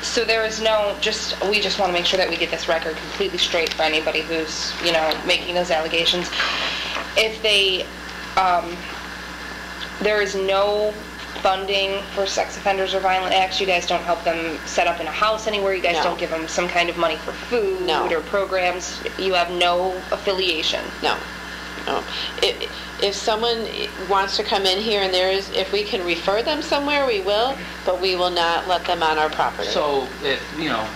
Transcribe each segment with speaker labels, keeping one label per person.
Speaker 1: So there is no, we just want to make sure that we get this record completely straight for anybody who's, making those allegations. If they, there is no funding for sex offenders or violent acts. You guys don't help them set up in a house anywhere. You guys don't give them some kind of money for food or programs. You have no affiliation.
Speaker 2: No. If someone wants to come in here and if we can refer them somewhere, we will, but we will not let them on our property.
Speaker 3: So if,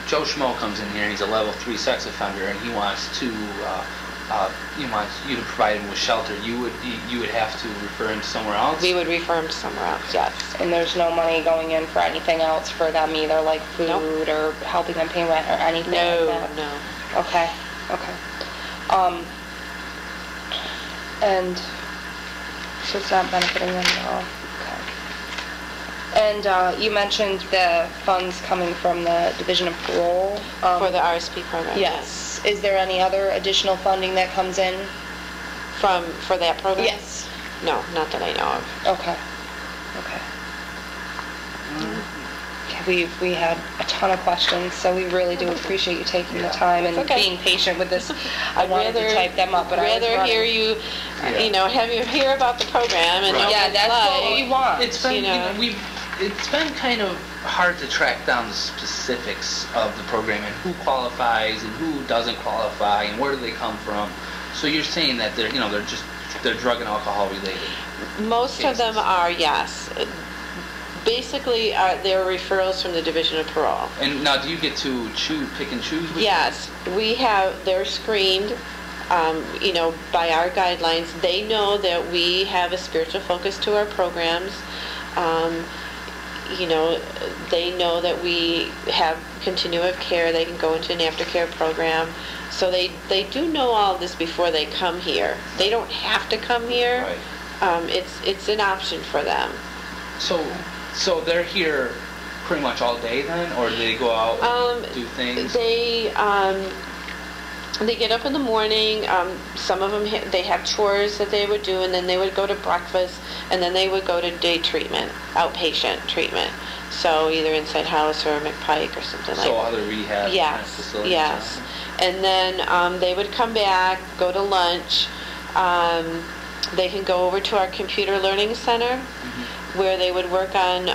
Speaker 3: Joe Schmo comes in here and he's a level 3 sex offender and he wants to, you to provide him with shelter, you would have to refer him to somewhere else?
Speaker 2: We would refer him to somewhere else, yes.
Speaker 1: And there's no money going in for anything else for them either, like food or helping them pay rent or anything like that?
Speaker 2: No.
Speaker 1: Okay. And so it's not benefiting them at all. Okay. And you mentioned the funds coming from the Division of Parole.
Speaker 2: For the RSP program.
Speaker 1: Yes. Is there any other additional funding that comes in?
Speaker 2: For that program?
Speaker 1: Yes.
Speaker 2: No, not that I know of.
Speaker 1: Okay. We had a ton of questions, so we really do appreciate you taking the time and being patient with this. I wanted to type them up, but
Speaker 2: I'd rather hear you, have you hear about the program and
Speaker 1: that's what we want.
Speaker 3: It's been, it's been kind of hard to track down the specifics of the program and who qualifies and who doesn't qualify and where do they come from. So you're saying that they're drug and alcohol related?
Speaker 2: Most of them are, yes. Basically, they're referrals from the Division of Parole.
Speaker 3: And now, do you get to pick and choose?
Speaker 2: Yes, they're screened, by our guidelines. They know that we have a spiritual focus to our programs. They know that we have continuum of care. They can go into an aftercare program. So they do know all of this before they come here. They don't have to come here.
Speaker 3: Right.
Speaker 2: It's an option for them.
Speaker 3: So they're here pretty much all day then, or do they go out and do things?
Speaker 2: They get up in the morning. Some of them they have chores that they would do, and then they would go to breakfast, and then they would go to day treatment, outpatient treatment. So either inside house or McPike or something like that.
Speaker 3: So other rehab facilities.
Speaker 2: Yes. And then they would come back, go to lunch. They can go over to our computer learning center, where they would work on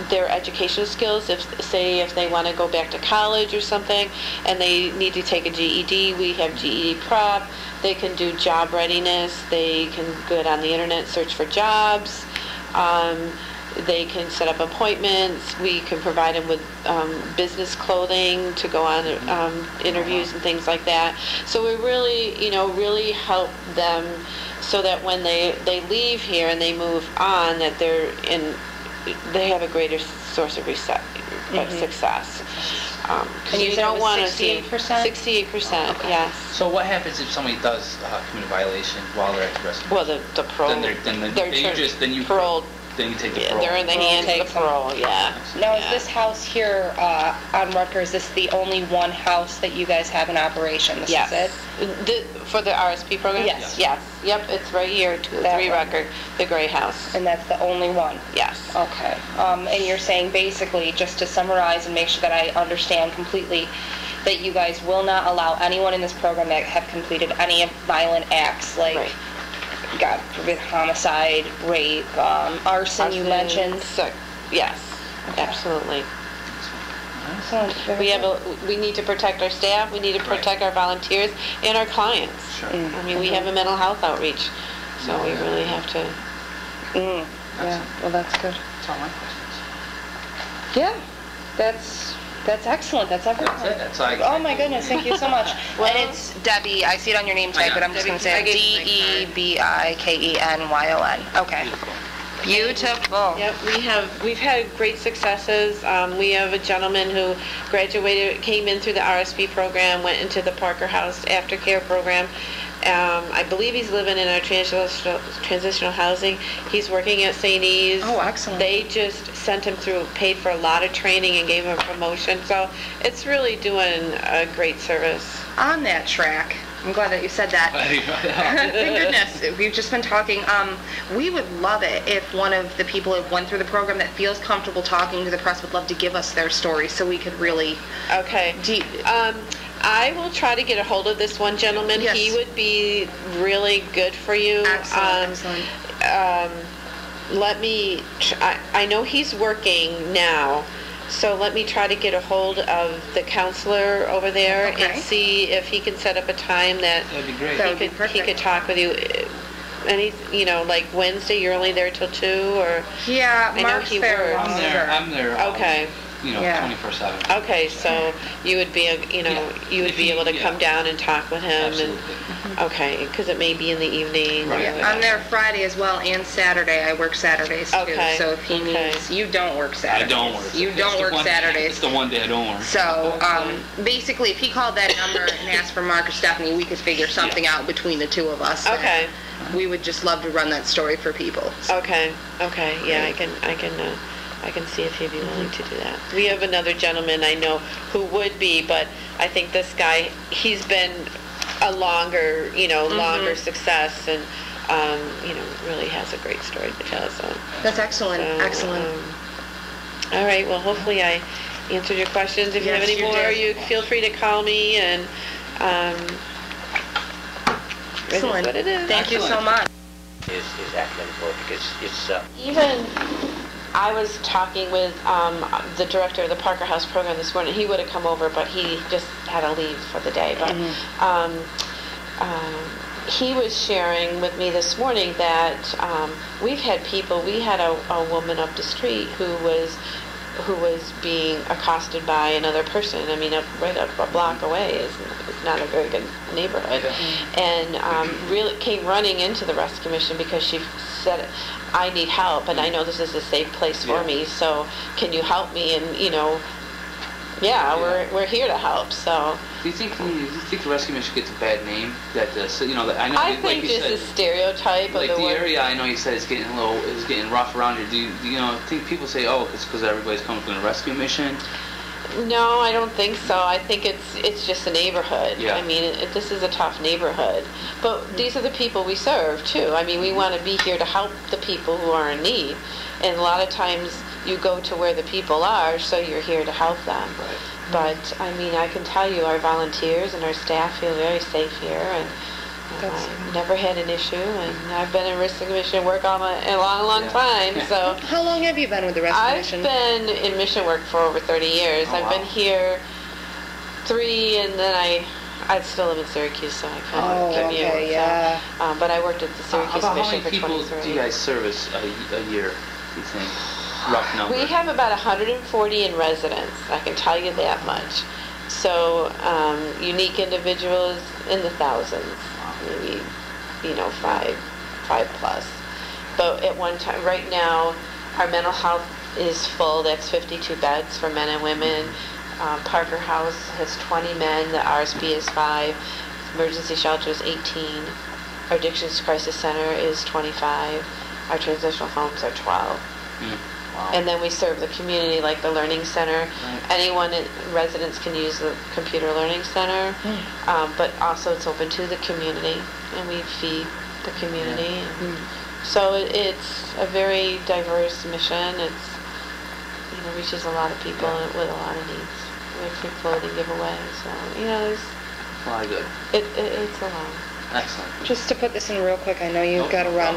Speaker 2: their educational skills. If they want to go back to college or something and they need to take a GED, we have GED prep. They can do job readiness. They can go on the internet, search for jobs. They can set up appointments. We can provide them with business clothing to go on interviews and things like that. So we really help them so that when they leave here and they move on, that they have a greater source of success.
Speaker 1: And you don't want to see
Speaker 2: 68%. 68%, yes.
Speaker 3: So what happens if somebody does commit a violation while they're at the rescue?
Speaker 2: Well, the parole.
Speaker 3: Then you
Speaker 2: parole.
Speaker 3: Then you take the parole.
Speaker 2: They're in the hands of the parole, yeah.
Speaker 1: Now, is this house here on Rutger, is this the only one house that you guys have in operation? This is it?
Speaker 2: For the RSP program?
Speaker 1: Yes.
Speaker 2: Yes. Yep, it's right here, 203 Rutger, the gray house.
Speaker 1: And that's the only one?
Speaker 2: Yes.
Speaker 1: Okay. And you're saying basically, just to summarize and make sure that I understand completely, that you guys will not allow anyone in this program that have completed any violent acts, like God forbid, homicide, rape, arson you mentioned.
Speaker 2: Yes, absolutely.
Speaker 1: Excellent.
Speaker 2: We need to protect our staff, we need to protect our volunteers and our clients.
Speaker 3: Sure.
Speaker 2: I mean, we have a mental health outreach, so we really have to.
Speaker 1: Yeah, well, that's good.
Speaker 3: That's all my questions.
Speaker 1: Yeah, that's excellent. That's everything.
Speaker 3: That's it.
Speaker 1: Oh my goodness, thank you so much. And it's Debbie, I see it on your name tag, but I'm just going to say Debi Kenyon. Okay. Beautiful.
Speaker 2: Yep, we've had great successes. We have a gentleman who graduated, came in through the RSP program, went into the Parker House aftercare program. I believe he's living in our transitional housing. He's working at St. E's.
Speaker 1: Oh, excellent.
Speaker 2: They just sent him through, paid for a lot of training and gave him a promotion. So it's really doing a great service.
Speaker 1: On that track, I'm glad that you said that. Thank goodness. We've just been talking. We would love it if one of the people who went through the program that feels comfortable talking to the press would love to give us their story so we could really...
Speaker 2: Okay. I will try to get a hold of this one gentleman.
Speaker 1: Yes.
Speaker 2: He would be really good for you.
Speaker 1: Excellent.
Speaker 2: Let me... I know he's working now. So let me try to get a hold of the counselor over there and see if he can set up a time that
Speaker 3: That'd be great.
Speaker 2: he could talk with you. Like Wednesday, you're only there till 2, or?
Speaker 1: Yeah, Mark's there.
Speaker 3: I'm there.
Speaker 2: Okay.
Speaker 3: 24/7.
Speaker 2: Okay, so you would be, you would be able to come down and talk with him.
Speaker 3: Absolutely.
Speaker 2: Okay, because it may be in the evening.
Speaker 3: Right.
Speaker 1: Yeah, I'm there Friday as well, and Saturday. I work Saturdays too.
Speaker 2: Okay.
Speaker 1: So if he needs, you don't work Saturdays.
Speaker 3: I don't work.
Speaker 1: You don't work Saturdays.
Speaker 3: It's the one day I don't work.
Speaker 1: So basically, if he called that number and asked for Mark or Stephanie, we could figure something out between the two of us.
Speaker 2: Okay.
Speaker 1: We would just love to run that story for people. So.
Speaker 2: Okay. Yeah, I can see if he'd be willing to do that. We have another gentleman I know who would be, but I think this guy, he's been a longer success, and really has a great story to tell. So
Speaker 1: that's excellent. Excellent.
Speaker 2: All right. Well, hopefully I answered your questions. If you have any more, you feel free to call me. And
Speaker 1: excellent.
Speaker 2: What it is.
Speaker 1: Thank you so much.
Speaker 4: Is academic work. It's
Speaker 2: Even I was talking with the director of the Parker House program this morning. He would have come over, but he just had to leave for the day. But he was sharing with me this morning that we've had people. We had a woman up the street who was being accosted by another person. I mean, right up a block away is not a very good neighborhood, and really came running into the rescue mission because she said, I need help, and I know this is a safe place for me, so can you help me? And we're here to help. So
Speaker 3: do you think the rescue mission gets a bad name? That I know.
Speaker 2: I think just a stereotype
Speaker 3: like
Speaker 2: of the
Speaker 3: area. I know you said is getting rough around here. Do you think people say, oh, it's because everybody's coming from the rescue mission?
Speaker 2: No, I don't think so. I think it's just a neighborhood.
Speaker 3: Yeah.
Speaker 2: I mean, this is a tough neighborhood. But these are the people we serve, too. I mean, we want to be here to help the people who are in need. And a lot of times you go to where the people are, so you're here to help them.
Speaker 3: Right.
Speaker 2: But, I mean, I can tell you our volunteers and our staff feel very safe here. And I've never had an issue. And I've been in rescue mission work a long time. So
Speaker 1: how long have you been with the rescue mission?
Speaker 2: I've been in mission work for over 30 years. I've been here 3, and then I still live in Syracuse, so I kind of commute.
Speaker 1: Yeah.
Speaker 2: So, but I worked at the Syracuse mission for 23.
Speaker 3: How many people do you guys service a year, do you think? Rough number.
Speaker 2: We have about 140 in residence. I can tell you that much. So unique individuals in the thousands, maybe 5 plus. But at one time, right now, our mental health is full. That's 52 beds for men and women. Parker House has 20 men. The RSP is 5. Emergency shelter is 18. Our Addictions Crisis Center is 25. Our transitional homes are 12.
Speaker 3: Wow.
Speaker 2: And then we serve the community, like the Learning Center. Anyone, residents can use the Computer Learning Center, but also it's open to the community, and we feed the community. So it's a very diverse mission. It's reaches a lot of people with a lot of needs. We have free clothing giveaway, so there's
Speaker 3: a lot of good.
Speaker 2: It's a lot.
Speaker 3: Excellent.
Speaker 1: Just to put this in real quick, I know you've got to run.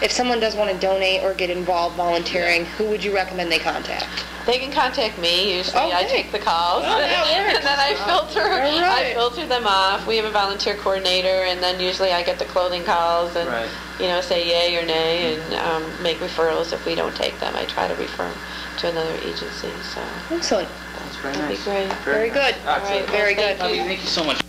Speaker 1: If someone does want to donate or get involved volunteering, who would you recommend they contact?
Speaker 2: They can contact me. Usually I take the calls,
Speaker 1: that
Speaker 2: and then I filter them off. We have a volunteer coordinator, and then usually I get the clothing calls and say yay or nay, and make referrals. If we don't take them, I try to refer them to another agency. So
Speaker 1: excellent.
Speaker 3: That's very
Speaker 2: that'd
Speaker 3: nice.
Speaker 2: Be great.
Speaker 1: Very good.
Speaker 3: All right,
Speaker 1: very good.
Speaker 3: Thank you so much.